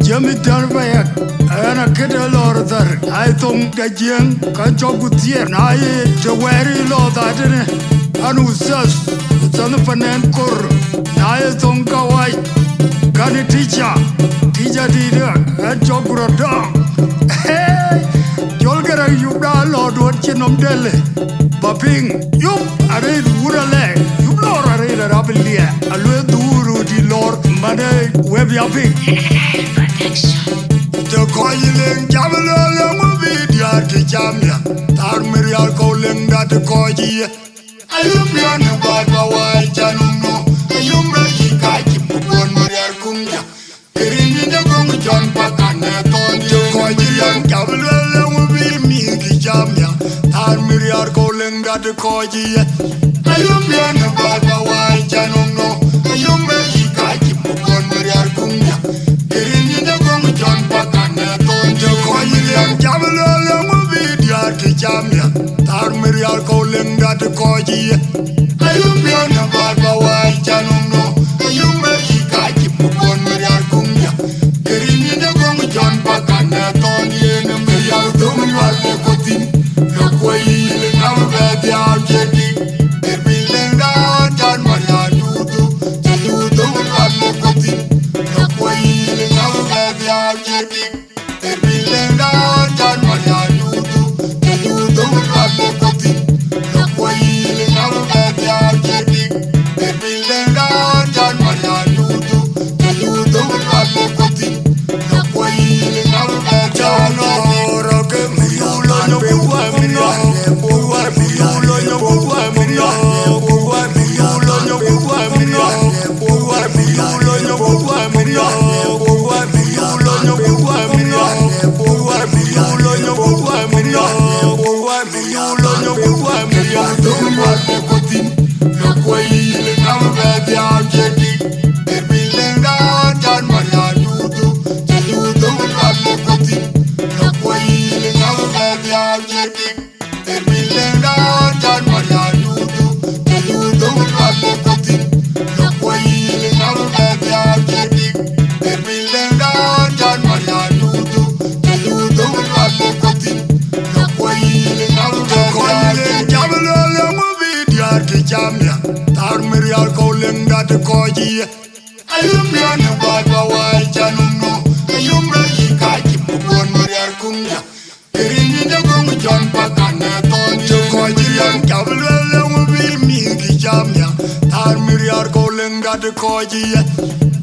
Jami Darbayak, Anna Kedalor there. I think the young Kanchogutia, Naye, the very law that in it. And who says, it's on the Panankor, Naye Tonkawai, Gani teacher did and Jogura dog. Hey, you'll get a Yuga Lord, what you know, Delhi. Paping, you are in Woodale, you know, I read a Rabelia, I will do the Lord, Money, web yapping. The coiling Jamala will be the Artichamia, Tarmirial calling that the Koji. I am beyond the Baba, Januno, you make Kaki, one Maria Kunga, Erin in the Gong John Pacana, the Coiling Jamala will be me, Jamia, Tarmirial calling that the Koji. I am beyond the Baba, Januno, you make Kaki, one Maria Kunga, Erin in the Gong John Pacana, the Coiling Jamala will be the Artichamia, Tarmirial calling that the Koji. I am beyond the Baba, Januno, you make Kaki, one Maria Kunga, Erin in the Gong John Pacana, Tony and Maria Domin Walcotin, the Quay, now that they are getting, they're building down John Maria Dudu, the Domin Walcotin, the Quay, now that they are getting, they're building down John Maria Dudu, the Domin Walcotin, the Quay, now that they are getting, they're building down John Maria Dudu, the Domin Walcotin, the Quay, now that they are Tarmirial calling that the Koji. I am beyond the Baba, Januno, you make Kaki, one Maria Kunga, Erin in the Gong John Pacana, Tony, the Koji and Cabala will be me, Jamia, Tarmirial calling that the Koji.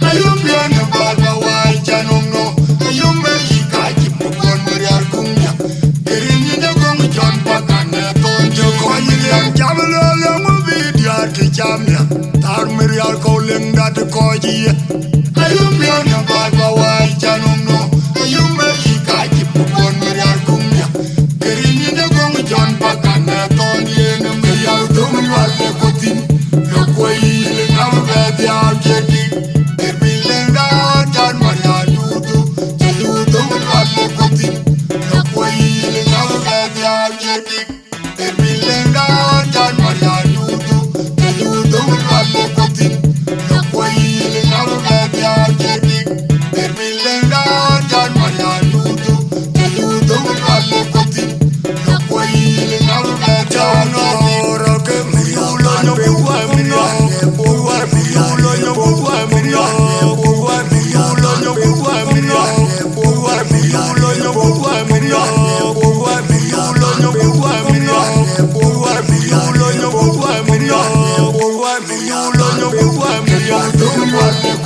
I am beyond the Baba, Januno, you make Kaki, one Maria Kunga, Erin in the Gong John Pacana, Tony, the Koji and Cabala. Jamia, Tarmirial calling that the Koji. I am beyond the Baba, Januno, you make Kaki, one Maria Kunga, Erin in the Gong John Pacana, Tony and Maria Domin Walcotin, the Quay, now that they are getting, they're building down John Maria Dudu, the Domin Walcotin, the Quay, now that they are getting, they're building down John Maria Dudu. Don't